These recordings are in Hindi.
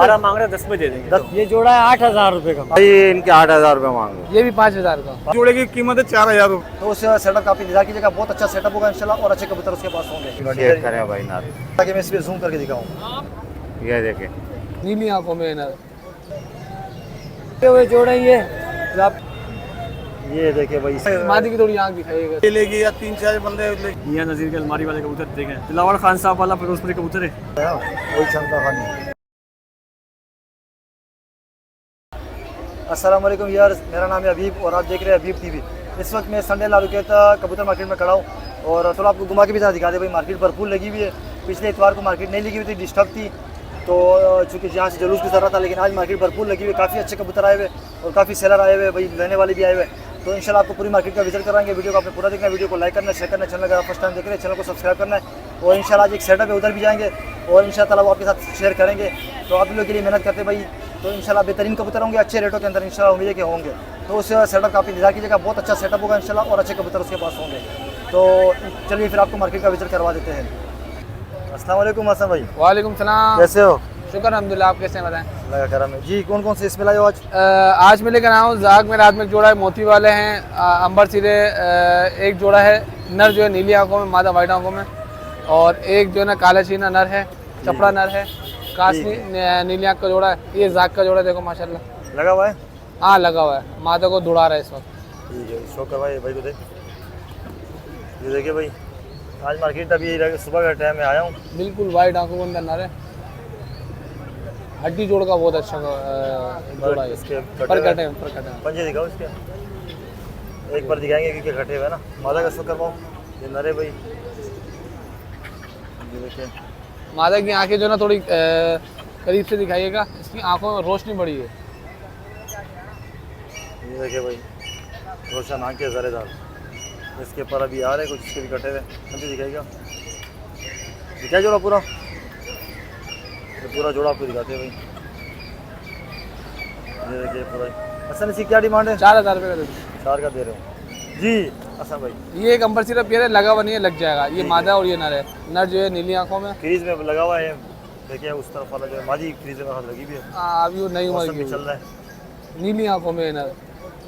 12 मांग रहे 10 में दे देंगे। ये जोड़ा है 8,000 रुपए का। भाई इनके 8,000 रुपए मांगे। ये भी 5,000 का। जोड़े की कीमत है 4,000 रुपए। तो उस सेटअप का आप इंतजार कीजिएगा, बहुत अच्छा सेटअप होगा इंशाल्लाह और अच्छे कबूतर उसके पास होंगे। चेक करें भाई नारे, ताकि मैं इस पे जूम करके दिखाऊं। ये देखे नीली आंखों में नर हुए जोड़े ये आप ये देखिए भाई, मादी की थोड़ी आंख दिखाइएगा। लेगी या 3-4 बंदे मियां नजीर के अलमारी वाले कबूतर देखें, दिलावर खान साहब वाला फिरोजपुरी कबूतर है। वही क्षमता खानी। अस्सलाम वालेकुम यार, मेरा नाम है अबीब और आप देख रहे हैं अबीब टीवी। इस वक्त मैं संडे लालूकेता कबूतर मार्केट में खड़ा हूँ और थोड़ा आपको घुमा के भी ज़रा दिखा दे भाई। मार्केट भरपूर लगी हुई है। पिछले इतवार को मार्केट नहीं लगी हुई थी, डिस्टर्ब थी, तो चूँकि यहाँ से जुलूस गुजर रहा था, लेकिन आज मार्केट भरपूर लगी हुई है। काफ़ी अच्छे कबूतर आए हुए और काफ़ी सेलर आए हुए भाई, लेने वाले भी आए हुए। तो इंशाल्लाह आपको पूरी मार्केट का विजिट कराएंगे। वीडियो को आपने पूरा देखना है, वीडियो को लाइक करना है, शेयर करना है। चैनल अगर आप फर्स्ट टाइम देख रहे हैं चैनल को सब्सक्राइब करना है। और इंशाल्लाह आज एक सेटअप है, उधर भी जाएंगे और इंशाल्लाह वो आपके साथ शेयर करेंगे। तो आप लोगों के लिए मेहनत करते भाई, तो इंशाल्लाह बेहतरीन कबूतर होंगे, अच्छे रेटों के अंदर इंशाल्लाह उम्मीद है कि होंगे। तो उस सेटअप का आप इंतजार कीजिएगा, बहुत अच्छा सेटअप होगा इंशाल्लाह और अच्छे कबूतर उसके पास होंगे। तो चलिए फिर आपको मार्केट का विजिट करवा देते हैं। अस्सलाम वालेकुम हसन भाई। वालेकुम सलाम। कैसे हो? शुक्र अल्हम्दुलिल्लाह, आप कैसे हैं बताएं? लगा करम है जी। कौन कौन से इसमें लाए हो आज? आज मैं लेकर आया हूँ जाग में रात में जोड़ा है, मोती वाले हैं, अंबर सिरे। एक जोड़ा है नर जो है नीली आंखों में, मादा वाइट आंखों में, और एक जो है ना काला चीना नर है, चपड़ा नर है, कासनी नीली आंख का जोड़ा है। ये जाग का जोड़ा देखो माशाल्लाह लगा हुआ है। हाँ लगा हुआ है, मादा को दौड़ा रहा है इस वक्त। ठीक है, शो करवाइए भाई को। देख ये देखिए भाई, आज मार्केट अभी सुबह का टाइम में आया हूँ। बिल्कुल वाइट आंखों के अंदर नर है, हड्डी जोड़ का बहुत अच्छा जोड़ा है। इसके पर कटे पंजे दिखाओ इसके, एक बार दिखाएंगे क्योंकि कटे हुए हैं ना। मादा का शो करवाओ। ये नरे भाई, ये देखिए मादा की आंखें जो ना थोड़ी करीब से दिखाइएगा, इसकी आंखों में रोशनी बड़ी है। ये देखिए भाई, रोशन आंखें जरेदार। इसके पर अभी आ रहे कुछ, इसके भी कटे हुए। पंजे दिखाएगा, दिखाई जोड़ा पूरा, तो पूरा जोड़ा आपको दिखाते हैं भाई। ये देखिए पूरा। असल इसकी क्या डिमांड है? 4,000 रुपये का दे दो। 4 का दे रहे हो जी असल भाई। ये एक अंबर सिर्फ पेयर है, लगा हुआ नहीं है, लग जाएगा। ये मादा और ये नर है। नर जो है नीली आंखों में, क्रीज में लगा हुआ है। देखिए उस तरफ वाला जो है मादी क्रीज में हाथ लगी भी है। अभी वो नई उम्र मौसम की भी चल रहा है। हुई। नीली आंखों में है नर।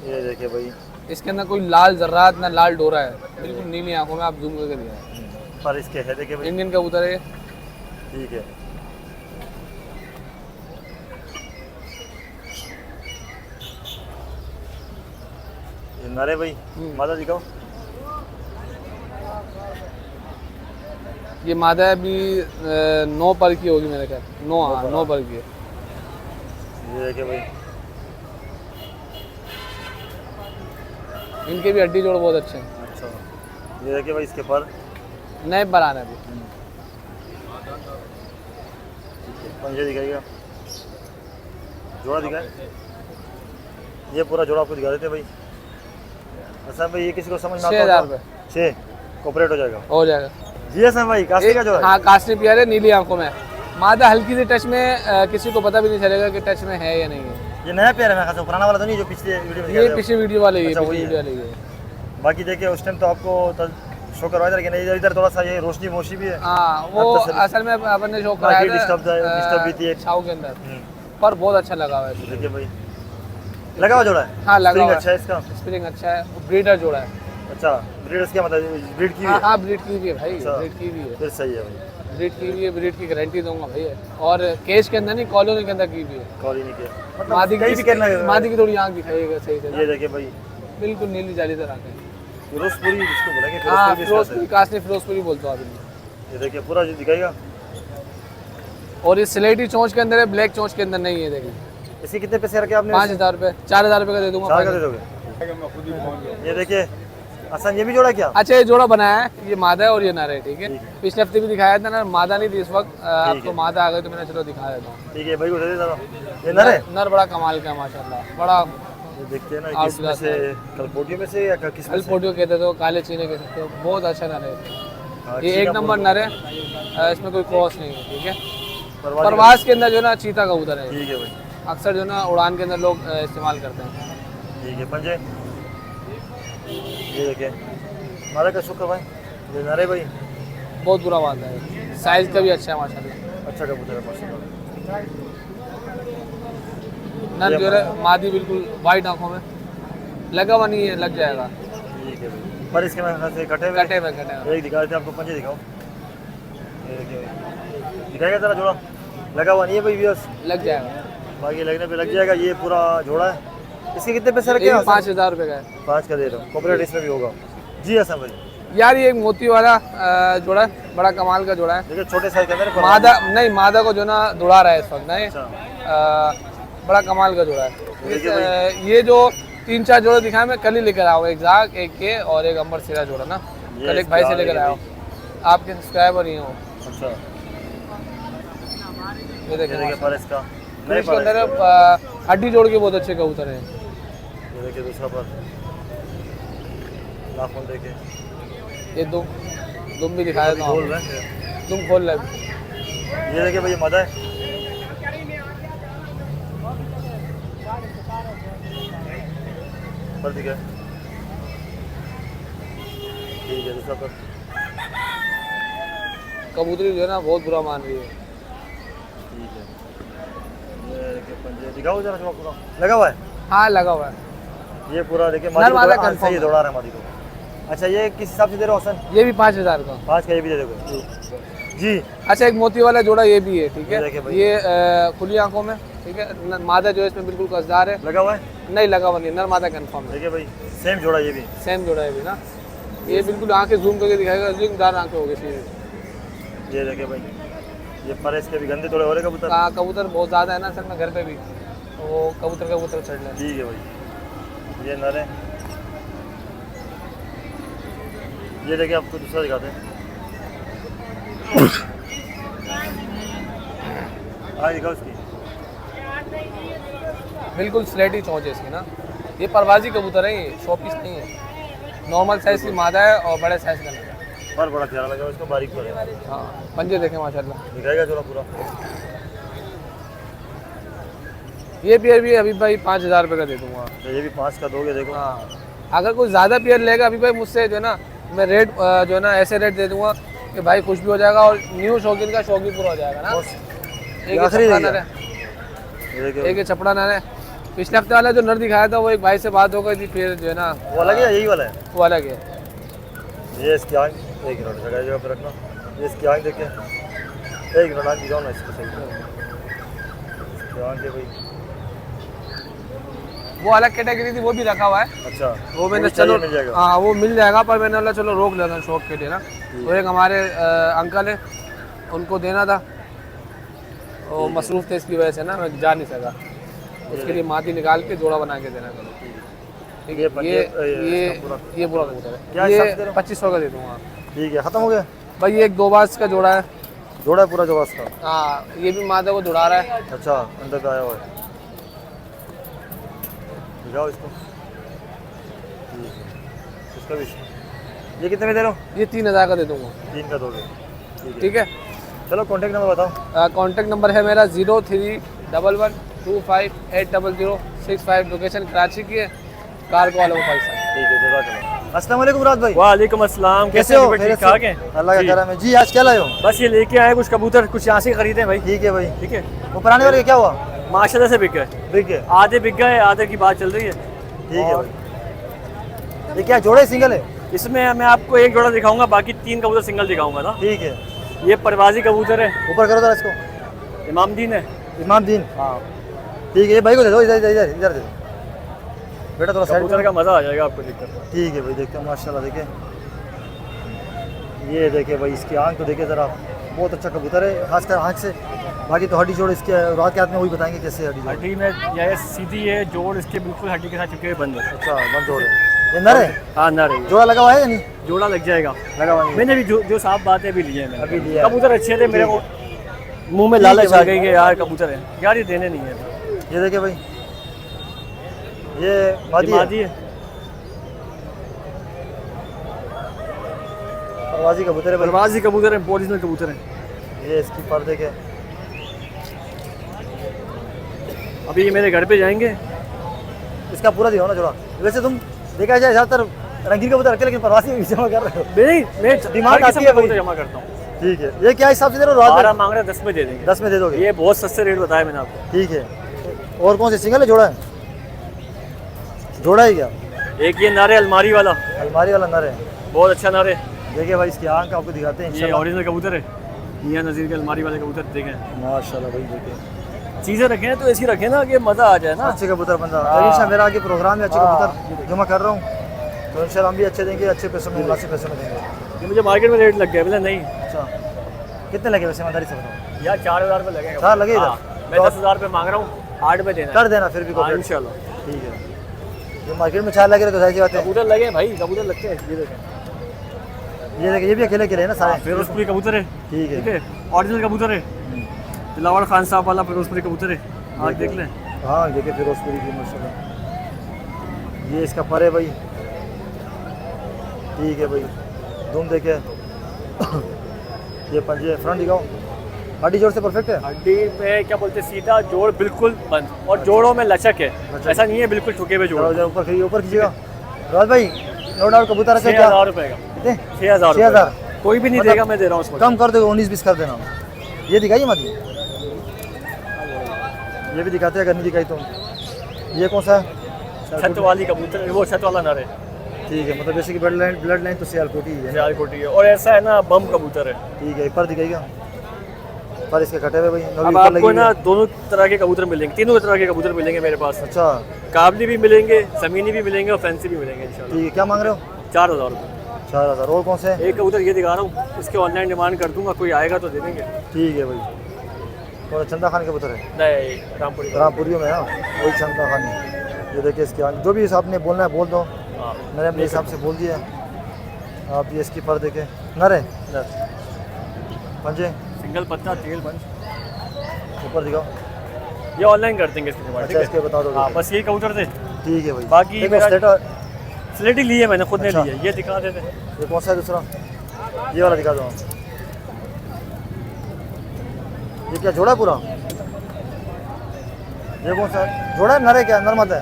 ये देखिए भाई, इसके अंदर कोई लाल जर्रात ना लाल डोरा है, बिल्कुल नीली आंखों में। आप जूम करके दिखाएं। पर इसके है देखिए भाई। इंडियन कबूतर है। ठीक है, ये नरे भाई। मादा दिखाओ। ये मादा अभी 9 पर की होगी मेरे ख्याल, 9। हाँ 9 पर की है। ये देखिए भाई, इनके भी हड्डी जोड़ बहुत अच्छे हैं। अच्छा ये देखिए भाई, इसके पर नए पर आने अभी। पंजे दिखाएगा, जोड़ा दिखाए। ये पूरा जोड़ा आपको दिखा देते भाई। अच्छा भाई, ये किसी को समझ में आता 6,000 रुपये 6 कॉपरेट हो जाएगा। हो जाएगा। जी हसन भाई, कास्टी का जो है। हाँ कास्टी पियर है, नीली आंखों में। मादा हल्की सी टच में, किसी को पता भी नहीं चलेगा कि टच में है या नहीं है। ये नया पेयर है मेरे ख्याल से, पुराना वाला तो नहीं जो पिछले वीडियो में ये पिछली वीडियो वाले ही है, अच्छा, पिछली वही वीडियो है। वाले ही है। बाकी देखिए उस टाइम तो आपको शो करवाया था, लेकिन इधर इधर थोड़ा सा ये रोशनी मोशी भी है। हाँ वो असल में अपन ने शो कराया था डिस्टर्ब भी थी। छाव के अंदर, पर बहुत अच्छा लगा हुआ है। देखिए भाई, लगा हुआ जोड़ा है। हाँ लगा हुआ अच्छा है इसका। स्प्रिंग अच्छा है, ब्रीडर जोड़ा है। अच्छा, ब्रीड क्या मतलब, ब्रीड की भी है? हाँ ब्रीड की भी है भाई, अच्छा। ब्रीड की भी है। फिर सही है भाई, ब्रीड की भी है, ब्रीड की गारंटी दूंगा भैया। और केज के अंदर नहीं, कॉलोनी के अंदर की भी है। कॉलोनी के मादी कहीं भी कहना है। मादी की थोड़ी आंख दिखाइएगा सही से। ये देखिए भाई, बिल्कुल नीली जालीदार आंखें। फिरोजपुरी जिसको बोलेंगे, हाँ फिरोजपुरी फिरोजपुरी, कास्टली फिरोजपुरी बोलते हो आप। ये देखिए पूरा जो दिखाएगा। और ये स्लेटी चोंच के अंदर है, ब्लैक चोंच के अंदर नहीं है। देखिए इसी कितने पैसे रखे आपने? 5,000 रुपये, 4,000 रुपये का दे दूंगा। 4 का दे दोगे? ये देखिए असन, ये भी जोड़ा क्या? अच्छा ये जोड़ा बनाया है, ये मादा है और ये नर है। ठीक है, पिछले हफ्ते भी दिखाया था ना, मादा नहीं थी इस वक्त। आपको मादा आ गई तो मैंने चलो दिखा देता हूँ। ठीक है भाई, उठा दे जरा। ये नर है? नर बड़ा कमाल का है माशाल्लाह, बड़ा। ये देखते हैं ना, किस में से, कलपोटियों में से या किस में से? कलपोटियो कहते हो, काले चीने कह सकते हो। बहुत अच्छा नर है हाँ, ये, एक चीना नंबर बोल नर है। इसमें कोई क्रॉस नहीं है। ठीक है, परवाज़ परवाज के अंदर जो है ना चीता कबूतर है। ठीक है भाई, अक्सर जो है ना उड़ान के अंदर लोग इस्तेमाल करते हैं। ठीक है। पंजे ये देखिए, मादा का शुक्र भाई। ये नरे भाई, बहुत बुरा बात है, साइज का भी अच्छा है माशाल्लाह। अच्छा कबूतर है माशाल्लाह। नर जो है मादी बिल्कुल वाइट आंखों में, लगा हुआ नहीं है, लग जाएगा। ठीक है भाई। पर इसके में से कटे हुए कटे हुए एक दिखा देते हैं आपको, पंजे दिखाओ। ये देखिए भाई, दिखाएगा जरा जोड़ा, लगा हुआ नहीं है भाई व्यूअर्स, लग जाएगा। बाकी लगने पे लग जाएगा। ये पूरा जोड़ा है। इसके कितने पैसे रखे ये हैं? 5,000 रुपये का है। 5 का दे रहा हूँ, कॉपरेट इसमें भी होगा। जी हसन भाई, यार ये एक मोती वाला जोड़ा है, बड़ा कमाल का जोड़ा है। देखिए छोटे साइज के अंदर मादा नहीं, मादा को जो ना दौड़ा रहा है इस वक्त नहीं, अच्छा। बड़ा कमाल का जोड़ा है। ये जो 3-4 जोड़े दिखाए मैं कल ही लेकर आया हूँ, एक जाग, एक के और एक अंबर सिरा जोड़ा ना, कल एक भाई से लेकर आया हूँ, आपके सब्सक्राइबर ही हो। अच्छा, ये देखिए पर इसका फिर इसके अंदर हड्डी जोड़ के बहुत अच्छे कबूतर हैं। ये देखिए दूसरा पर नाखून देखिए, ये दुम भी दिखाया था, खोल रहे हैं। तुम खोल रहे। ये देखिए भाई, ये मदा है। पर दिखा, ठीक है दूसरा पर। कबूतरी जो है ना बहुत बुरा मान रही है। ठीक है, ये देखिए पंजे दिखाओ जरा, जो पूरा लगा हुआ है। हाँ लगा हुआ है। ये पूरा देखिए नर वाला मादी confirm ये है। दौड़ा रहा है मादी को। अच्छा, ये किस हिसाब से दे रहे हो हसन? ये भी 5,000 का। 5 का ये भी दे दोगे जी। अच्छा, एक मोती वाला जोड़ा ये भी है, ठीक ये देखिए है। भाई। ये खुली आंखों में, ठीक है। मादा जो है इसमें बिल्कुल कसदार है, लगा हुआ है। नहीं लगा हुआ नहीं, नर मादा कंफर्म है। देखिए भाई, सेम जोड़ा ये भी। सेम जोड़ा है भी ना, ये बिल्कुल आंखें जूम करके दिखाएगा, रिंगदार आंखें होगी सीधी। ये देखिए भाई, ये पर इसके भी गंदे थोड़े हो रहे कबूतर। हाँ, कबूतर बहुत ज़्यादा है ना सर, मैं घर पे भी तो वो कबूतर चढ़ लें। ठीक है भाई, ये नर है। ये देखिए आपको दूसरा दिखाते हैं। हाँ दिखाओ इसकी। बिल्कुल स्लेटी चोंच है इसकी ना। ये परवाजी कबूतर है, ये शॉपीस नहीं है। नॉर्मल साइज़ की मादा है और बड़े साइज़ का नर है। पर बड़ा प्यारा लगा इसको, बारीक पर है। हाँ, पंजे देखें माशाल्लाह। दिखाएगा जोड़ा पूरा। ये पेयर भी अभी भाई 5,000 रुपये का दे दूँगा। तो ये भी 5 का दोगे, देखो। हाँ, अगर कोई ज़्यादा पेयर लेगा अभी भाई मुझसे जो है ना, मैं रेट जो है ना ऐसे रेट दे दूँगा कि भाई खुश भी हो जाएगा और न्यू शौकीन का शौक भी पूरा हो जाएगा ना। एक आखिरी छपड़ा रह नर है, ये देखिए एक छपड़ा नर है। पिछले हफ्ते वाला जो नर दिखाया था वो एक भाई से बात हो गई थी, फिर जो है ना वो अलग है, यही वाला है। वो अलग है। ये इसकी आँख, एक मिनट जगह पर रखना। ये इसकी आँख देखिए, एक मिनट आँख दिखाओ ना इसको सही। इसकी आँख है भाई, वो अलग कैटेगरी थी, वो भी रखा हुआ है। अच्छा वो मैंने भी चाहिए, चलो मिल जाएगा। हाँ वो मिल जाएगा, पर मैंने बोला चलो रोक लेना शौक के लिए ना। वो एक हमारे अंकल है, उनको देना था, वो मसरूफ़ थे इसकी वजह से ना, मैं जा नहीं सका। उसके लिए मादी निकाल के जोड़ा बना के देना था। ठीक है, ये पूरा कबूतर क्या है, हिसाब ये से दे रहे हो? 2500 का दे दूँगा ठीक है, खत्म हो गया। भाई। ये एक 2 बास का जोड़ा है। जोड़ा है पूरा, जोड़ा इसका। हाँ, ये भी मादा को जुड़ा रहा है। अच्छा, अंदर पे आया हुआ है। दिखाओ इसको। ठीक है, इसका भी। ये कितने में दे रहे हो? ये 3,000 का दे दूँगा। 3 का दोगे, ठीक है। ठीक है, चलो कॉन्टेक्ट नंबर बताओ। कॉन्टैक्ट नंबर है मेरा 0311258065, लोकेशन कराची की है, कारगो वालों को पाकिस्तान। ठीक है, जज़ाकल्लाह। अस्सलाम वालेकुम मुराद भाई, वालेकुम अस्सलाम, कैसे हो? ठीक ठाक हैं? अल्लाह का जी। करम है जी। आज क्या लाए हो? बस ये लेके आए कुछ कबूतर, कुछ यहाँ से खरीदे भाई। ठीक है भाई। ठीक है, वो पुराने वाले क्या हुआ? माशाल्लाह से बिक गए, ठीक है, आधे बिक गए, आधे की बात चल रही है। ठीक है भाई। ये क्या जोड़े सिंगल है? इसमें मैं आपको एक जोड़ा दिखाऊंगा, बाकी 3 कबूतर सिंगल दिखाऊंगा ना। ठीक है, ये परवाजी कबूतर है, ऊपर करो जरा इसको। इमामदीन है। इमामदीन, हाँ, ठीक है। ये भाई को दे दो, इधर इधर इधर दे दो बेटा, थोड़ा साइड कबूतर में। का मजा आ जाएगा आपको देखकर। ठीक है भाई, देखते हैं माशाल्लाह। देखिए, ये देखिए भाई, इसकी आँख तो देखिए ज़रा, बहुत अच्छा कबूतर है, खासकर आँख से। बाकी तो हड्डी जोड़ इसके रात के हाथ में वही बताएंगे कैसे हड्डी जोड़। हड्डी में यह सीधी है, जोड़ इसके बिल्कुल हड्डी के साथ चिपके हुए बंद है। अच्छा, बंद जोड़ है। ये नर है? हाँ नर है, जोड़ा लगा हुआ है या नहीं? जोड़ा लग जाएगा। लगा हुआ नहीं? मैंने भी जो साफ बात है अभी लिए हैं मैंने। अभी लिया है। कबूतर अच्छे थे, मेरे को मुंह में लालच आ गई कि यार कबूतर है यार, ये देने नहीं है। ये देखिए भाई, ये मादी ये है, मादी है। परवाजी कबूतर है भाई। परवाजी कबूतर है, ओरिजिनल कबूतर है। ये इसकी पर देखे, अभी ये मेरे घर पे जाएंगे। इसका पूरा दिखाओ ना जोड़ा। वैसे तुम देखा जाए ज़्यादातर रंगीन कबूतर रखते, लेकिन परवासी भी जमा कर रहे हो। नहीं, मैं डिमांड हर आती किस्म है का भाई। कबूतर जमा करता हूँ। ठीक है, ये क्या हिसाब से दे रहे हो? 12 मांग रहे हैं, 10 में दे देंगे। 10 में दे दोगे? ये बहुत सस्ते रेट बताया मैंने आपको। ठीक है। और कौन से सिंगल है जोड़ा है? जोड़ा है क्या? एक ये नर है अलमारी वाला, अलमारी वाला नर है। बहुत अच्छा नर है। देखिए भाई इसकी आंख आपको दिखाते हैं ये इंशाल्लाह। ओरिजिनल कबूतर है, मियां नज़ीर के अलमारी वाले कबूतर देखें। माशाल्लाह भाई देखिए चीज़ें रखें तो ऐसी रखें ना कि मज़ा आ जाए ना। अच्छे कबूतर बंदा। हाँ। इंशाल्लाह मेरा आगे प्रोग्राम है अच्छे हाँ। कबूतर जमा कर रहा हूँ, तो इंशाल्लाह हम भी अच्छे देंगे, अच्छे पैसों में, मुनासिब पैसों में देंगे। ये मुझे मार्केट में रेट लग गया, बोला नहीं अच्छा कितने लगे वैसे ईमानदारी से बताओ? यार 4000 रुपये लगेगा। 4 लगे इधर? हाँ, मैं 10,000 रुपये मांग रहा हूँ, 8 रुपये देना कर देना फिर भी है। कबूतर। इंशाल्लाह ठीक है, जो मार्केट में 4 लगे रहे तो जाहिर सी बात है। कबूतर लगे भाई, कबूतर लगते हैं। ये देखें, ये देखिए ये भी अकेले अकेले है ना सारे? फिरोजपुरी कबूतर है, ठीक ठीक है। है, ओरिजिनल कबूतर है, दिलावर खान साहब वाला फिरोजपुरी कबूतर है। आज देख लें। हाँ देखिए फिरोजपुरी की माशाल्लाह। ये इसका पर है भाई, ठीक है भाई। धूम देखिए ये पंजे फ्रंट दिखाओ, हड्डी जोड़ से परफेक्ट है। हड्डी में क्या बोलते हैं, सीधा जोड़ बिल्कुल बंद, और जोड़ों में लचक है, ऐसा नहीं है बिल्कुल ठुके हुए जोड़। जरा ऊपर खींचिए, ऊपर कीजिएगा राज भाई। नो डाउट कबूतर अच्छा क्या 6,000 रुपये का, कितने? 6,000 6,000 कोई भी नहीं मतलब देगा, मैं दे रहा हूँ उसको। कम कर दो, 19-20 कर देना। ये दिखाइए मत, ये भी दिखाते हैं अगर नहीं दिखाई तो। ये कौन सा है? छत वाली कबूतर, वो छत वाला नर है, ठीक है, मतलब जैसे कि ब्लड लाइन तो सियालकोटी ही है। सियालकोटी है, और ऐसा है ना बम कबूतर है। ठीक है, पर दिखाइएगा, पर इसके कटे हुए भाई नवी अब ऊपर आपको लगी ना है। दोनों तरह के कबूतर मिलेंगे, तीनों तरह के कबूतर मिलेंगे मेरे पास। अच्छा काबली भी मिलेंगे, ज़मीनी भी मिलेंगे, और फैंसी भी मिलेंगे इंशाल्लाह। ठीक है, क्या मांग रहे हो? 4,000 रुपये। 4,000। और कौन से है? एक कबूतर ये दिखा रहा हूँ, इसके ऑनलाइन डिमांड कर दूंगा, कोई आएगा तो दे देंगे। ठीक है भाई। और चंदा खान कबूतर है, नहीं, रामपुरी का। रामपुरियों में। हाँ वही चंदा खान है। ये देखिए इसके आगे जो भी आपने बोलना है बोल दो, हाँ, मैंने अपने हिसाब से बोल दिया। आप ये इसकी पर देखें, नर है, नर। पंजे सिंगल पत्ता तेल बंद, ऊपर दिखाओ। ये ऑनलाइन कर देंगे इसके डिमांड, अच्छा ठीक इसके है। बता दो। हाँ, बस यही कबूतर थे, ठीक है भाई। बाकी देखो मेरा- स्लेटर, स्लेटी ली है मैंने, खुद ने अच्छा। ली है। ये दिखा देते। ये कौन सा है दूसरा? ये वाला दिखा दो। ये क्या जोड़ा है पूरा? ये कौन सा है? जोड़ा है, नर है क्या? नर मत है,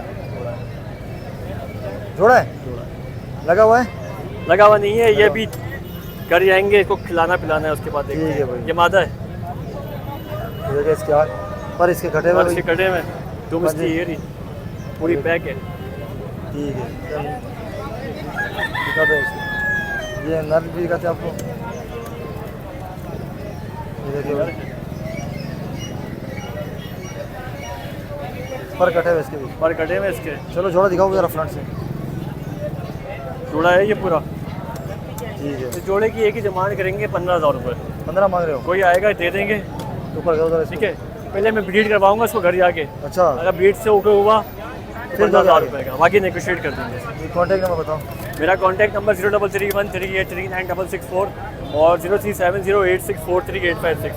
जोड़ा है, लगा हुआ है। लगा हुआ नहीं है, ये भी कर जाएंगे, इसको खिलाना पिलाना है उसके बाद ठीक देखते है भाई। हैं। ये मादा है, ये देखिए इसके आग पर इसके कटे हुए और भाई। इसके कटे में तुम हाँ इसकी जी। ये रही पूरी पैक है। ठीक है, दिखा दो इसको। ये नर भी दिखाते हैं आपको। ये देखिए भाई, पर कटे हुए इसके भी। पर कटे में इसके चलो जोड़ा दिखाओ जरा फ्रंट से। जोड़ा है ये पूरा। ठीक है, इस जोड़े की एक ही डिमांड करेंगे 15,000 रुपये। 15 मांग रहे हो? कोई आएगा दे देंगे, ऊपर करो जरा इसको। ठीक है। पहले मैं ब्रीड करवाऊंगा उसको घर जाके, अच्छा, अगर ब्रीड से ऊपर हुआ फिर 15,000 रुपये का, बाकी नेगोशिएट कर देंगे। कॉन्टैक्ट नंबर बताओ। मेरा कॉन्टैक्ट नंबर 0331383966 और 037086438556।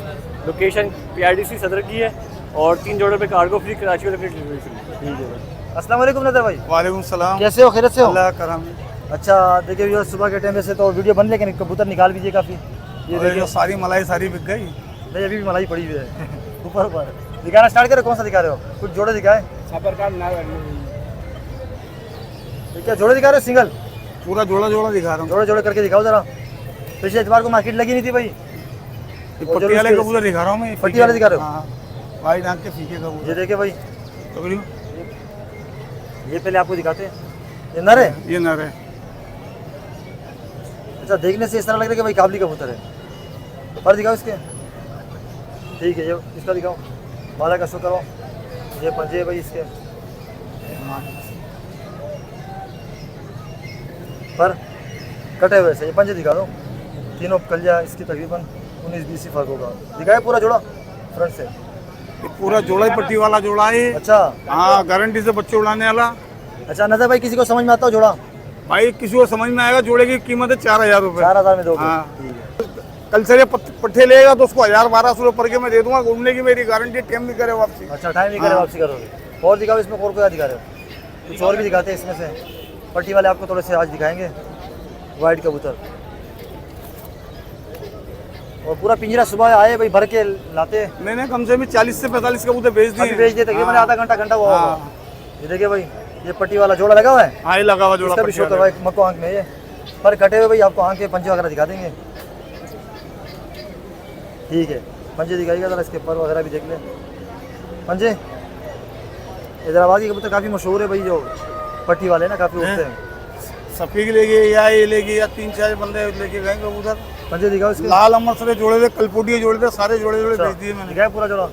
लोकेशन PRDC सदर की है, और 3 जोड़ों पे कार्गो फ्री, कराची वाले पे डिलीवरी फ्री। ठीक है भाई। अस्सलाम वालेकुम नदर भाई, वालेकुम सलाम। कैसे हो? खैरियत से हो? अल्लाह करम। अच्छा देखिए ये सुबह के टाइम से तो वीडियो बन, लेकिन कबूतर निकाल दीजिए काफ़ी। ये ये देखिए, जो सारी मलाई सारी बिक गई। नहीं अभी भी मलाई पड़ी हुई है ऊपर ऊपर। दिखाना स्टार्ट करो, कौन सा दिखा रहे हो? कुछ जोड़े दिखाए। ये क्या जोड़े दिखा रहे हो? सिंगल पूरा जोड़ा जोड़ा दिखा रहा हूँ। जोड़े जोड़े करके दिखाओ जरा। पिछले एतवार को मार्केट लगी नहीं थी भाई। ये और जो पट्टी वाले उसके- कबूतर दिखा रहा हूँ मैं। पट्टी वाले दिखा रहे हो? हाँ, वाइट आंख के फीके ये कबूतर। देखिए भाई, पकड़ियो। ये पहले आपको दिखाते हैं। ये नर है। ये नर है। अच्छा देखने से इस तरह लग रहा है कि भाई काबली कबूतर है। पर दिखाओ इसके। ठीक है, ये इसका दिखाओ, माला का शो करो। ये पंजे है भाई इसके, पर कटे हुए से। ये पंजे दिखा दो, तीनों कलिया इसकी तकरीबन 19-20 ही फर्क होगा। दिखाए पूरा जोड़ा फ्रंट से। ये पूरा जोड़ा ही पट्टी वाला जोड़ा है। अच्छा हाँ, गारंटी से बच्चे उड़ाने वाला। अच्छा नजर भाई, किसी को समझ में आता हो जोड़ा? भाई किसी को समझ में आएगा। जोड़े की कीमत है 4,000 रुपये। 4,000 में दोगे? हाँ। ठीक है। कल से ये पट्टे लेगा तो उसको 1,000-1,200 रुपये पर के मैं दे दूंगा। घूमने की मेरी गारंटी, टाइम भी करे वापसी। अच्छा टाइम नहीं करे हाँ। वापसी करोगे। और दिखाओ इसमें, और क्या दिखा रहे हो? कुछ और भी दिखाते हैं इसमें से। पट्टी वाले आपको थोड़े से आज दिखाएंगे। वाइट कबूतर और पूरा पिंजरा सुबह आए भाई, भर के लाते। मैंने कम से कम 40 से 45 कबूतर बेच दिए। अभी बेच दिए तकरीबन हाँ। आधा घंटा हुआ होगा। हाँ। ये देखिए भाई, ये पट्टी वाला जोड़ा लगा हुआ है। हाँ, ये लगा हुआ जोड़ा इसका भी पट्टी शो वाला। करवाए मक्को आंख में। ये पर कटे हुए भाई, आपको आंख के पंजे वगैरह दिखा देंगे। ठीक है, पंजे दिखाइएगा जरा, इसके पर वगैरह भी देख ले। पंजे हैदराबाद के कबूतर काफ़ी मशहूर है भाई, जो पट्टी वाले ना काफ़ी उठते हैं। सफीक लेके या ये लेके या 3-4 बंदे लेके गए कबूतर। पंजे दिखाओ इसके। लाल अमर से जोड़े थे, कलपुटिया जोड़े थे, सारे जोड़े भेज दिए मैंने। दिखाए पूरा जोड़ा।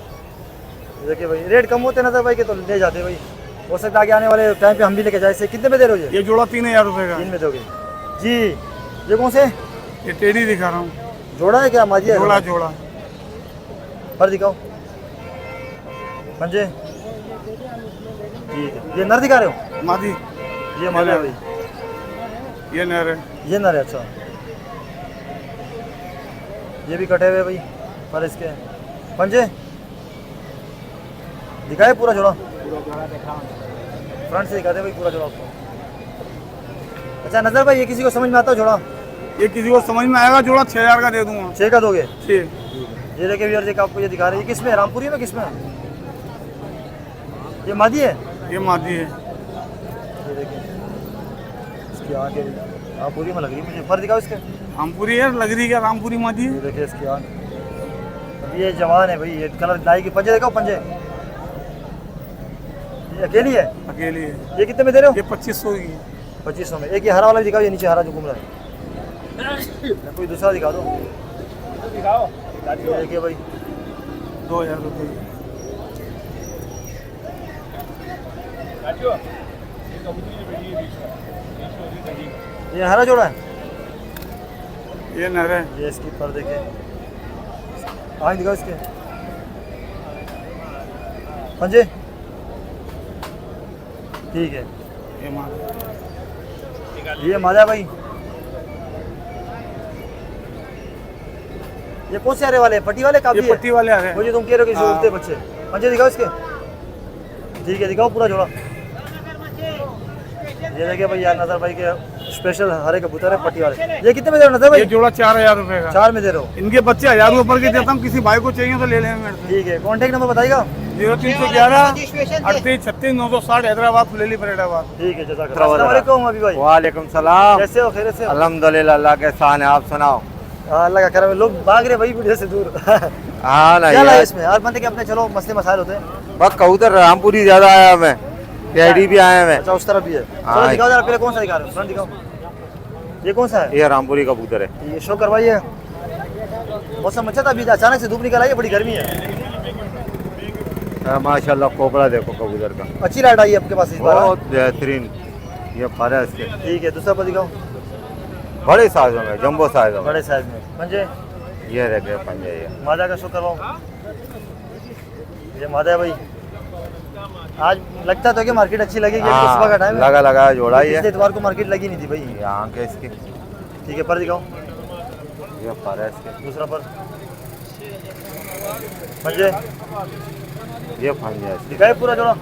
देखिए भाई रेट कम होते नजर भाई के तो ले जाते भाई, हो सकता है आगे आने वाले टाइम पे हम भी लेके जाए। इसे कितने में दे रहे हो ये जोड़ा 3000 रुपए का। 3 में दोगे जी। ये कौन से? ये टेढ़ी दिखा रहा हूँ, जोड़ा है क्या माजी है? जोड़ा जोड़ा। पर दिखाओ पंजे। ठीक है, ये नर दिखा रहे हो? मादी ये मादा है भाई, ये नर है। ये नर है। अच्छा, ये भी कटे हुए भाई पर इसके पंजे दिखाए पूरा जोड़ा। फ्रंट से दिखाते भाई पूरा जोड़ा आपको। अच्छा नजर भाई, ये किसी को समझ में आता है जोड़ा? ये किसी को समझ में आएगा, जोड़ा 6000 का दे दूंगा। 6 का दोगे? 6। ये देखिए व्यूअर्स, एक आपको ये दिखा रहे हैं। ये किस में? रामपुरी में किस में? ये मादी है? ये मादी है। ये देखिए इसकी आँखें रामपुरी में लग रही है मुझे। फर दिखाओ इसके। रामपुरी है, लग रही क्या रामपुरी मादी है। ये देखिए इसकी आँख, अभी ये जवान है भाई, ये कलर दाई की। पंजे दिखाओ पंजे। ये अकेली है? अकेली है। ये कितने में दे रहे हो? ये 2500 की है। 2500 में। एक ये हरा वाला भी दिखाओ, ये नीचे हरा जो घूम रहा है। कोई दूसरा दिखा दो। ये देखिए भाई 2000 रुपये। ये हरा जोड़ा है? ये नर है। ये इसकी पर देखिए, आँख दिखाओ इसके। पंजे ठीक है। ये मादा। ये मादा भाई। ये कौन से हरे वाले? पट्टी वाले काफी ये पट्टी वाले आ रहे वो हैं। जो तुम कह रहे हो कि उठते बच्चे। पंजे दिखाओ इसके। ठीक है, दिखाओ पूरा जोड़ा। ये देखिए भाई यार, नजर भाई के स्पेशल हरे कबूतर है पट्टी वाले। ये कितने में दे रहे हो नजर भाई? ये जोड़ा 4000 रुपए का। 4 में दे रहे हो? इनके बच्चे 1000 ऊपर के देता हूँ, किसी भाई को चाहिए तो ले लें मेरे से। ठीक है, कॉन्टेक्ट नंबर बताइएगा। 0311 38 36 960 हैदराबाद फुलेली फरीदाबाद। ठीक है, जज़ाकल्लाह। अभी भाई वालेकुम सलाम। कैसे हो? खैरियत से हो? अल्हम्दुलिल्लाह, अल्लाह के एहसान है। आप सुनाओ। अल्लाह का करम है। लोग भाग रहे भाई वीडियो से दूर। हाँ ना क्या लाए यार, इसमें? हर बंदे के अपने चलो मसले मसाइल होते हैं। बस कबूतर रामपुरी ज्यादा आया मैं, टेढ़ी भी आया मैं। अच्छा, उस तरफ भी है। हाँ। चलो दिखाओ जरा, पहले कौन सा दिखा रहे हो? फ्रंट दिखाओ। ये कौन सा है? ये रामपुरी कबूतर है। ये शो करवाइए। मौसम अच्छा था, अभी अचानक से धूप निकल आई है, बड़ी गर्मी है। माशाल्लाह, कोपड़ा देखो कबूतर का, अच्छी लाइट आई है आपके पास इस बार। बहुत बेहतरीन। ये फर है इसके, ठीक है, दूसरा पर दिखाओ। बड़े साइजों में, जम्बो साइजों में। बड़े साइज में पंजे। ये देखे पंजे, ये मादा का शो करवाओ। ये मादा है भाई। आज लगता तो कि मार्केट अच्छी लगेगी, हाँ, सुबह का टाइम है। लगा लगा जोड़ा ही है। पिछले इतवार को मार्केट लगी नहीं थी भाई। ये आंख है इसकी। ठीक है, पर दिखाओ। ये फर है इसके। दूसरा पर पंजे। ये पंजे है इसके। दिखाए पूरा जोड़ा।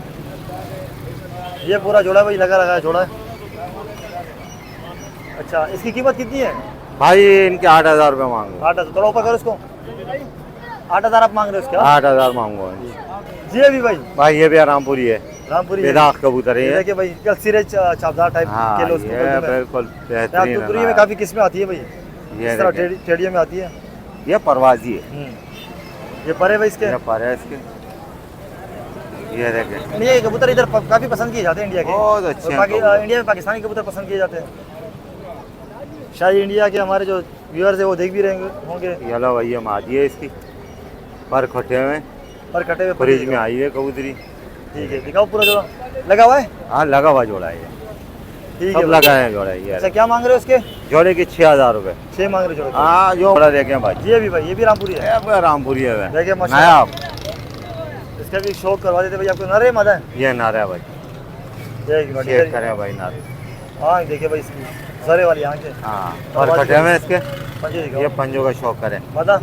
ये पूरा जोड़ा भाई, लगा लगा जोड़ा है। अच्छा, इसकी कीमत कितनी है भाई? इनके 8000 रुपये मांगो। 8,000। थोड़ा ऊपर करो इसको। 8,000 आप मांग रहे हो इसके? 8000 मांगो जी अभी भाई। भाई। ये भी रामपुरी है, रामपुरी बेदाग कबूतर है ये ये। देखिए भाई, कल सिरे चापदार टाइप हाँ, के लोग ये बिल्कुल बेहतरीन टुकड़ी है में काफी किस्में आती है भाई। ये इस तरह देखिए। टेढ़ियों में आती है। ये परवाजी है। ये परे भाई इसके। ये पर है इसके। ये देखे, इंडिया के कबूतर इधर काफी पसंद किए जाते हैं, इंडिया के। बहुत अच्छे और हैं कबूतर। इंडिया में पाकिस्तानी कबूतर पसंद किए जाते हैं। शायद इंडिया के हमारे जो व्यूअर्स है वो देख भी रहे होंगे। ये लो भाई, ये मादी है इसकी, पर खटे हुए, पर कटे हुए फ्रिज में आई है कबूतरी। ठीक है, दिखाओ पूरा जोड़ा। लगा हुआ है? हाँ, लगा हुआ जोड़ा है ये, ठीक सब है। लगा है जोड़ा ये। अच्छा, क्या मांग रहे हो इसके? जोड़े की 6000 रुपये। 6 मांग रहे हो जोड़े के? हाँ, जो जोड़ा देखे भाई। ये भी भाई, ये भी रामपुरी है। ये रामपुरी है वे। देखिए नया माशाल्लाह, इसका भी शौक करवा देते भाई आपको। नरे मादा है? ये नारा है भाई, देखिए चेक करें भाई नारा। हाँ, देखिए भाई इसकी जरे वाली आंखें। हाँ, पर खटे हुए इसके। पंजे दिखाओ। ये पंजों का शौक करें, मादा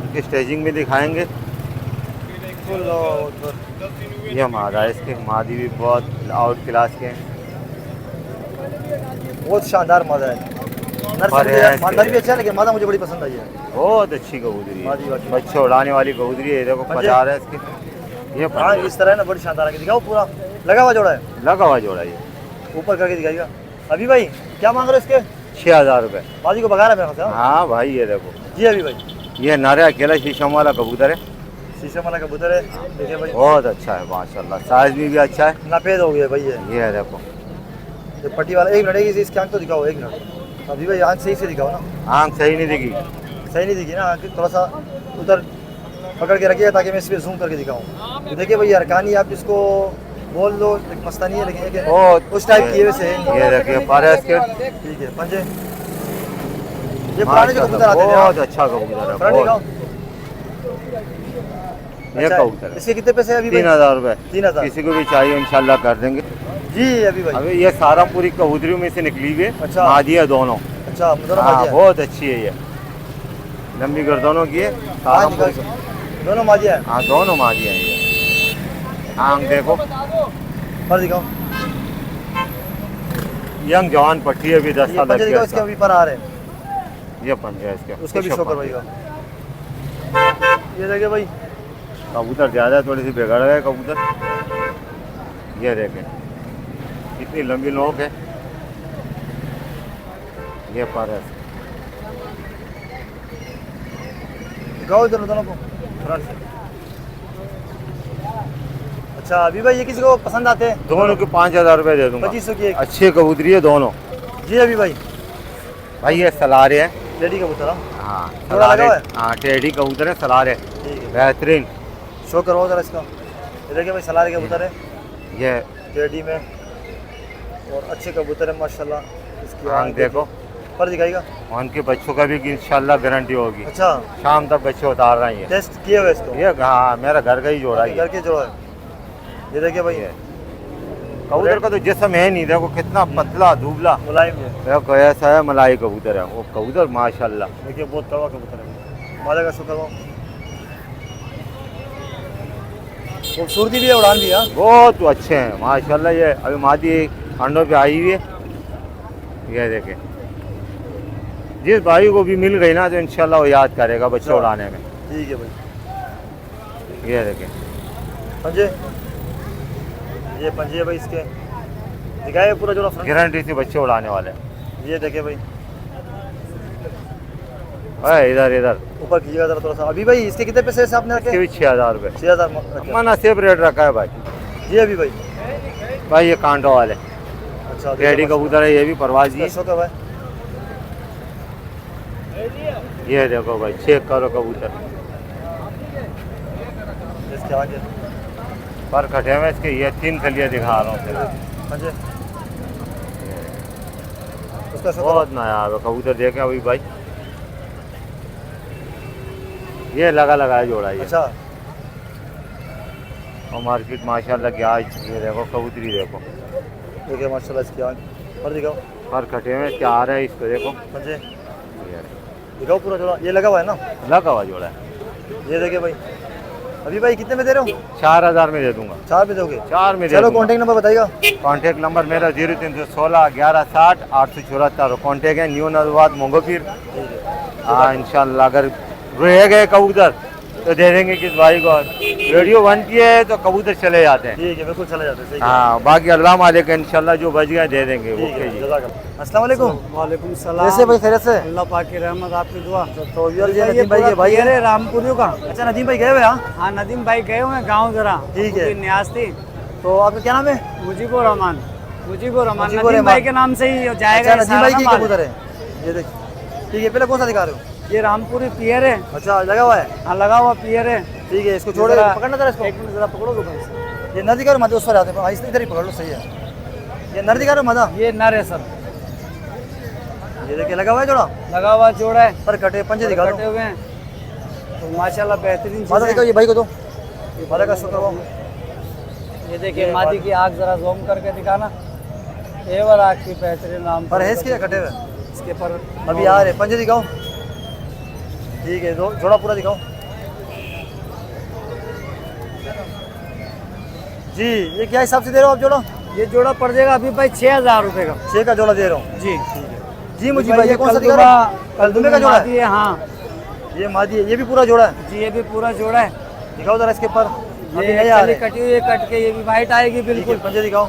इनकी स्टेजिंग भी दिखाएंगे। ये मादा है इसके, मादी भी बहुत आउट क्लास के हैं। बहुत शानदार मादा है। नर पर है इसके। मादा भी अच्छा है, लेकिन मादा मुझे बड़ी पसंद आई है। बहुत अच्छी कबूतरी मादी है, वादी। बच्चे उड़ाने वाली कबूतरी है। देखो पंजे। पचार है इसके। ये हाँ, पंजे। इस तरह है ना, बड़ी शानदार है। दिखाओ पूरा लगा हुआ जोड़ा है। लगा हुआ जोड़ा ये, ऊपर करके दिखाइएगा। अभी भाई क्या मांग रहे हो इसके? 6000 रुपये। बाजी को भगा रहा है मेरे पास। हाँ भाई, ये देखो, जी अभी भाई। ये नारे अकेला शीशम वाला कबूतर है, शीशम वाला कबूतर है, देखिए भाई बहुत अच्छा है माशाल्लाह, साइज भी अच्छा है। नापेद हो गया भाई ये है देखो, ये पट्टी वाला। एक मिनट इसकी आँख तो दिखाओ, एक मिनट अभी भाई आँख सही से दिखाओ ना। आँख सही नहीं दिखी, सही नहीं दिखी ना आँख, थोड़ा सा उधर पकड़ के रखिएगा ताकि मैं इस पर जूम करके दिखाऊँ। तो देखिए भाई अरकानी आप जिसको बोल दो, एक मस्तानी है लेकिन बहुत उस टाइप की है वैसे है। ये देखिए पारे इसके, ठीक है पंजे, ये पुराने जो कबूतर आते थे बहुत अच्छा कबूतर है, पुराने बहुत। दिखाओ। ये अच्छा, कबूतर है इसके कितने पैसे हैं अभी भाई? 3000 रुपए। 3000। किसी को भी चाहिए इंशाल्लाह कर देंगे। जी अभी भाई। अभी ये सारमपुरी कबूतरियों में से निकली हुई है, अच्छा। मादी है दोनों। अच्छा दोनों हाँ, मादी है। बहुत अच्छी है ये, लंबी गर्दनों की है, हाँ, सारमपुरी। दिखाओ। दोनों मादिया है। हाँ दोनों मादी हैं ये। आँख देखो, पर दिखाओ। यंग जवान पट्टी है, अभी 10 ये साल पंजे दिखाओ, की इसके है। अभी पर आ रहे हैं। ये पंजा है इसके, उसका भी शो करवाइएगा। ये देखिए भाई, कबूतर ज़्यादा है, थोड़ी सी बिगड़ गए कबूतर। ये देखें कितनी लंबी नोक है, ये पर है। दिखाओ इधर दोनों को फ्रंट से। अच्छा अभी भाई ये किसी को पसंद आते हैं? दोनों के 5000 रुपये दे दूंगा। 2500 की एक। अच्छी कबूतरी है दोनों। जी अभी भाई, भाई ये सलारे हैं। लेडी कबूतर। हाँ हाँ जोड़ा लगा हुआ है? हाँ टेढ़ी कबूतर है, सलारे ठीक है, बेहतरीन। शो करवाओ जरा इसका। ये देखिए भाई सलारी कबूतर है, ये जेडी में, और अच्छे कबूतर है माशाल्लाह। इसकी आँख देखो, पर दिखाएगा। और उनके बच्चों का भी इंशाल्लाह गारंटी होगी। अच्छा शाम तक बच्चे उतार रही है। टेस्ट किए हुए इसको? ये हाँ मेरा घर का ही जोड़ा है। करके जोड़ा है। ये देखिए भाई ये कबूतर का तो जिस्म है नहीं, देखो कितना पतला दुबला, मुलायम है। देखो ऐसा है, मलाई कबूतर है वो कबूतर माशाल्लाह। देखिए बहुत कड़वा कबूतर है, मादा का शो करवाओ। खूबसूरती भी है, उड़ान भी है। बहुत अच्छे हैं माशाल्लाह। ये अभी मादी अंडों पे आई हुई है। ये देखे, जिस भाई को भी मिल गई ना तो इंशाल्लाह वो याद करेगा बच्चे उड़ाने में। ठीक है भाई। ये देखे पंजे, ये पंजे है भाई इसके, दिखाए पूरा जोड़ा फ्रंट। गारंटी से बच्चे उड़ाने वाले। ये देखिए भाई, अरे इधर इधर ऊपर कीजिएगा जरा थोड़ा सा। अभी भाई इसके कितने पैसे ऐसे आपने इसके रखे? भी 6000 रुपये 6000 रखे। मना सेफ रेट रखा है भाई। जी अभी भाई। भाई ये कांटों वाले अच्छा टेढ़ी कबूतर है, ये भी परवाज ही है। शो करवाए। ये देखो भाई, चेक करो कबूतर, इसके आगे पर कटे हुए इसके। ये 3 कलियाँ दिखा रहा हूँ तेरे। पंजे, उसका शो बहुत नायाब है कबूतर, देखे अभी भाई। ये लगा है जोड़ा ये। अच्छा और मार्केट माशाल्लाह की आज ये देखो कबूतरी देखो, देखिए माशाल्लाह इसकी आँख। पर दिखाओ। पर कटे हुए क्या आ रहा है इसको देखो। पंजे ये दिखाओ पूरा जोड़ा, ये लगा हुआ है ना? लगा हुआ जोड़ा है। ये देखिए भाई, अभी भाई कितने में दे रहे हो? 4000 में दे दूंगा। 4 में दोगे? 4 में दे चलो दूंगा। कॉन्टेक्ट नंबर बताइएगा। कॉन्टेक्ट नंबर मेरा 0316 1160 874। कॉन्टेक्ट है न्यू नजवाद मोंगोपीर। हाँ इंशाल्लाह अगर रह गए कबूतर तो दे देंगे किस भाई को। वीडियो बनती है तो कबूतर चले जाते हैं। ठीक है, बिल्कुल चले जाते हैं। सही हाँ बाकी अल्लाह मालिक इंशाल्लाह जो बच गए दे देंगे। ठीक ओके है, जी। जज़ाकल्लाह। अस्सलाम वालेकुम। वालेकुम सलाम। कैसे भाई, खैरियत से? अल्लाह पाक की रहमत, आपकी दुआ। तो यार ये नदीम भाई के भाई है। है रामपुरियों का। अच्छा नदीम भाई गए हुए? हाँ हाँ नदीम भाई गए हुए हैं गाँव जरा, ठीक है। उनकी न्याज थी। तो आपका क्या नाम है? मुजीबुर रहमान। मुजीबुर रहमान मुजीबुर नदीम भाई रहमान। के नाम से ही जाएगा। अच्छा ये नदीम भाई सारा की माल। कबूतर है ये देख। ठीक है, पहले कौन सा दिखा रहे हो? ये रामपुरी पियर है। अच्छा लगा हुआ है। हाँ लगा हुआ पियर है। ठीक है, इसको छोड़ो, जरा- पकड़ना जरा इसको। एक मिनट जरा पकड़ोगे भाई से? ये नर दिखा रहे हो, मजा उस पर आते हैं। इस इधर ही पकड़ लो, सही है। ये नर दिखा रहे हो, मजा। ये नर है सर, ये देखिए लगा हुआ है जोड़ा, लगा हुआ जोड़ा है, पर कटे पंजे दिखा कटे दो। हुए हैं। तो माशाल्लाह बेहतरीन मादा चीज़ दिखाओ, है। ये भाई को दो, ये मादा का शो करवाओ। ये देखिए मादी की आँख जरा जूम करके दिखाना। एवर आँख की बेहतरीन नाम पर है इसके कटे हुए? इसके पर अभी आ रहे पंजे दिखाओ। ठीक है, दो जोड़ा पूरा दिखाओ जी। ये क्या हिसाब से दे रहे हो आप जोड़ा? ये जोड़ा पड़ जाएगा अभी भाई 6000 रुपये का। 6 का जोड़ा दे रहा हूँ जी जी। मुझे भाई ये कौन सा दिखा रहे हो? कलदुमे का जोड़ा है? मादी है। हाँ ये मादी है, ये भी पूरा जोड़ा है। जी ये भी पूरा जोड़ा है। दिखाओ जरा इसके पर। अभी ये नहीं आ कली रहे। कटी हुई है, कट के ये भी वाइट आएगी ठीक है, बिल्कुल। पंजे दिखाओ।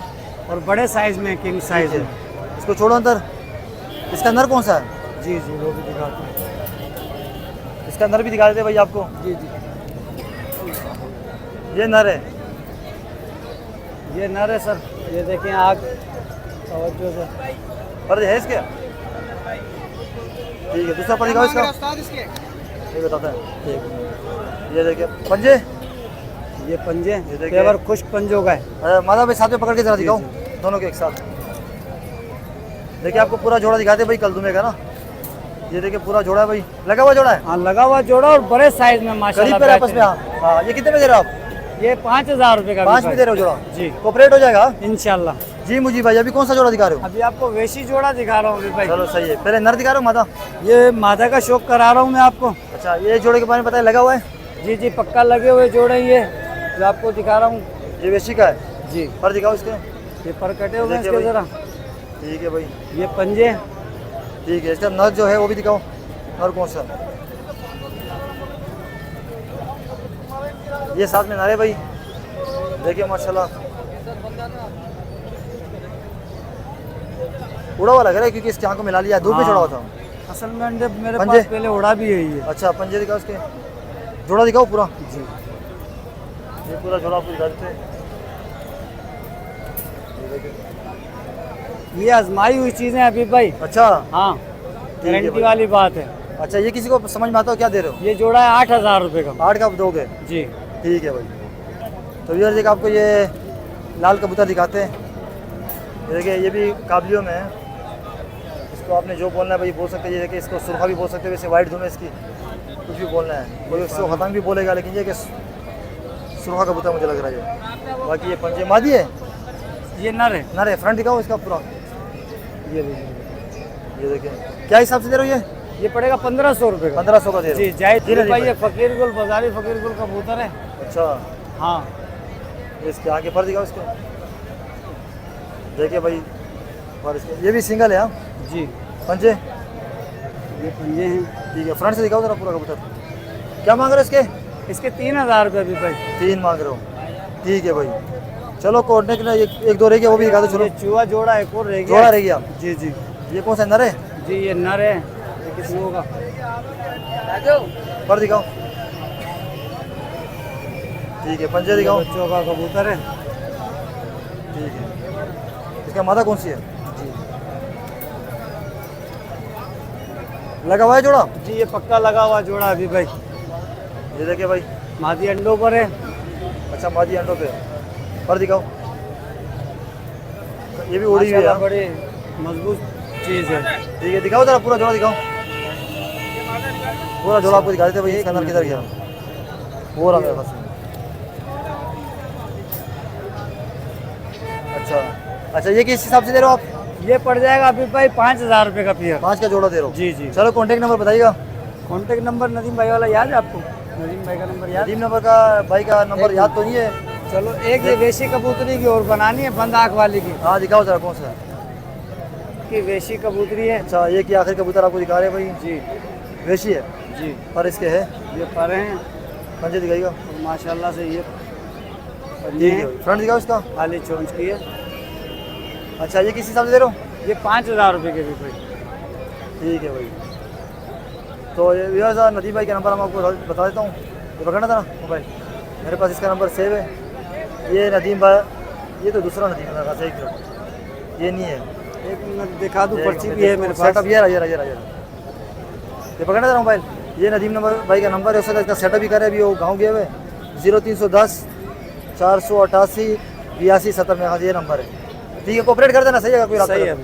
और बड़े साइज में, किंग साइज ठीक में। है, इसको छोड़ो अंदर। इसका अंदर कौन सा है? जी जी वो भी दिखाते हैं। इसका अंदर भी दिखा देते भाई आपको। जी जी ये नर है, ये नर है सर, ये देखें आग तवज्जो से। पर्दे है इसके? ठीक है, दूसरा पर दिखाओ इसका, ये बताता है। ठीक, ये देखिए पंजे, ये पंजे देखिए। पेवर खुश्क पंजों का है। माता भाई साथ में पकड़ के जरा दिखाओ, दोनों के एक साथ। देखिए आपको पूरा जोड़ा दिखाते भाई कलदुमे का ना, ये देखिए पूरा जोड़ा है भाई, लगा हुआ जोड़ा है, हाँ लगा हुआ जोड़ा और बड़े साइज में माशाल्लाह। करीब पे आपस में। हाँ, ये कितने में दे रहे हो आप? ये 5000 रुपए का। 5 में दे रहे हो जोड़ा जी, कोऑपरेट हो जाएगा इंशाल्लाह। जी। मुझे भाई अभी कौन सा जोड़ा दिखा रहे हो? अभी आपको वैसी जोड़ा दिखा रहा हूँ अभी भाई। चलो सही है, पहले नर दिखा रहा हूँ माता। ये मादा का शौक करा रहा हूँ मैं आपको। अच्छा, ये जोड़े के बारे में पता है, लगा हुआ है? जी जी, पक्का लगे हुए जोड़े ये जो आपको दिखा रहा हूँ। ये वेशी का है जी, पर दिखाओ इसके। ये पर कटे हुए हैं देखिए इसके भाई। जरा। ठीक है भाई, ये पंजे, ठीक है। इसका नर जो है वो भी दिखाओ, नर कौन सा? ये साथ में नर है भाई, देखिए माशाल्लाह उड़ा हुआ लग रहा है क्योंकि इसकी आंखों में मिला लिया, धूप में हाँ। चढ़ा हुआ था। असल में अंडे मेरे पंजे? पास पहले उड़ा भी है ये। अच्छा, पंजे दिखाओ इसके, जोड़ा दिखाओ पूरा। जी, ये पूरा जोड़ा आपको दिखाते हैं। ये आजमाई हुई चीजें अभी भाई। अच्छा हाँ, है गारंटी भाई। वाली बात है। अच्छा, ये किसी को समझ में आता हो क्या दे रहे हो? ये जोड़ा है 8000 रुपए का। 8 का आप दोगे? जी, ठीक है भाई। तो व्यूअर्स देखिए आपको ये लाल कबूतर दिखाते हैं, ये देखिए ये भी काबलियों में है। इसको आपने जो बोलना है भाई बोल सकते हैं। ये देखिए इसको सुरखा भी बोल सकते हैं, वैसे वाइट धुन है इसकी, कुछ भी बोलना है। कोई इसको खतंग भी बोलेगा, लेकिन ये कि सुरखा कबूतर मुझे लग रहा है ये। बाकी ये पंजे मादी है, ये नर है। नर है। फ्रंट दिखाओ इसका पूरा, ये देखिए, ये देखिए क्या हिसाब से दे रहे हो? ये पड़ेगा 1500 रुपए का। 1500 का दे रहे जी, हो? जायद जी, भाई, नहीं ये फकीर गुल बाजारी फकीर गुल कबूतर है। अच्छा, हाँ, इसके आगे पर दिखाओ इसको, देखिए भाई। और इसके ये भी सिंगल है। हाँ, जी, पंजे ये पंजे हैं। ठीक है। फ्रंट से दिखाओ जरा पूरा कबूतर। क्या मांग रहे हो इसके? इसके 3000 रुपए अभी भाई। 3 मांग रहे हो? ठीक है भाई। चलो कोटने के लिए एक दो रह गया, वो भी दिखा दो। चलो ये चूहा जोड़ा एक और रह गया। जोड़ा रह गया। जी जी, ये कौन सा नर है? जी ये नर है। ये किस होगा? पर दिखाओ। ठीक है, पंजे दिखाओ। बच्चों का कबूतर है। ठीक है। इसका मादा कौन सी है? लगा हुआ है जोड़ा? जी, ये पक्का लगा हुआ जोड़ा अभी भाई। ये देखिए भाई। मादी अंडों पर है। अच्छा, मादी अंडों पे। पर दिखाओ। ये भी उड़ी हुई है। माशाल्लाह बड़ी मजबूत चीज है। ठीक है, दिखाओ जरा पूरा जोड़ा दिखाओ। पूरा जोड़ा आपको दिखा देते भाई। इसका नर किधर गया? वो रहा मेरे पास। अच्छा, ये किस हिसाब से दे रहे हो आप? ये पड़ जाएगा अभी भाई 5000 रुपए का पेयर। 5 का जोड़ा दे रहे हो? जी जी। चलो कॉन्टेक्ट नंबर बताइएगा। कॉन्टेक्ट नंबर नदीम भाई वाला याद है आपको? नदीम भाई का नंबर याद? नदीम नंबर का भाई का नंबर याद तो नहीं है। चलो, एक ये वेशी कबूतरी की और बनानी है, बंद आँख वाली की। हाँ, दिखाओ जरा कौन सा है। की वेशी कबूतरी है। अच्छा, ये की आखिर कबूतर आपको दिखा रहे हैं भाई। जी वेशी है जी, और इसके है ये पर हैं पंजे दिखाइएगा। और माशाल्लाह से ये ठीक है, फ्रंट दिखाओ इसका। खाली चोंच की है। अच्छा, ये किस हिसाब से दे रहे हो? ये 5000 रुपए के भी भाई। ठीक है भाई। तो ये व्यूअर्स नदीम भाई का नंबर हम आपको बता देता हूँ। ये पकड़ना था ना मोबाइल, मेरे पास इसका नंबर सेव है। ये नदीम भाई, ये तो दूसरा नदीम है एक मिनट, ये नहीं है। एक मिनट दिखा दूँ, पर्ची भी है मेरे पास। सेटअप ये रहा। ये पकड़ना था मोबाइल, ये नदीम नंबर भाई का नंबर है। उसका इसका सेटअप भी करे, अभी वो गाँव गए हुए। 0310 488 82 70 में। हाँ, ये नंबर है। ठीक है, कोऑपरेट कर देना। सही है, कोई सही है।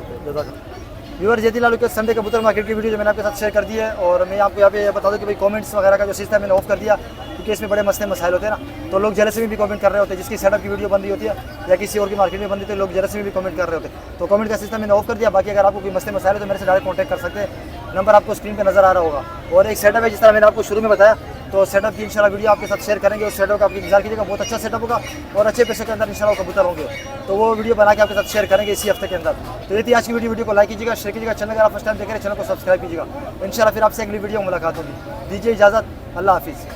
व्यूअर जयती लालू के संडे कबूतर मार्केट की वीडियो जो मैंने आपके साथ शेयर कर दी है। और मैं आपको यहाँ पे बता दूं कि भाई कमेंट्स वगैरह का जो सिस्टम मैंने ऑफ कर दिया, क्योंकि इसमें बड़े मसले मसाइल होते हैं ना, तो लोग जेलसी में भी कमेंट कर रहे होते हैं। जिसकी सेटअप की वीडियो बन रही होती है या किसी और की मार्केट में बन रही है, तो लोग जेलसी में भी कमेंट कर रहे होते हैं। तो कमेंट का सिस्टम मैंने ऑफ कर दिया। बाकी अगर आपको कोई मसले मसाइल है तो मेरे से डायरेक्ट कॉन्टैक्ट कर सकते हैं। नंबर आपको स्क्रीन पर नजर आ रहा होगा। और एक सेटअप है, जिस तरह मैंने आपको शुरू में बताया, तो सेटअप की इंशाल्लाह वीडियो आपके साथ शेयर करेंगे। उस सेटअप का आप इंतजार कीजिएगा, बहुत अच्छा सेटअप होगा और अच्छे पैसे के अंदर इंशाल्लाह कबूतर होंगे। तो वो वीडियो बना के आपके साथ शेयर करेंगे इसी हफ्ते के अंदर। तो ये थी आज की वीडियो को लाइक कीजिएगा, शेयर कीजिएगा। चैनल अगर आप फर्स्ट टाइम देख रहे हैं, चैनल को सब्सक्राइब कीजिएगा। इंशाल्लाह फिर आपसे अगली वीडियो में मुलाकात होगी। दीजिए इजाज़त, अल्लाह हाफिज़।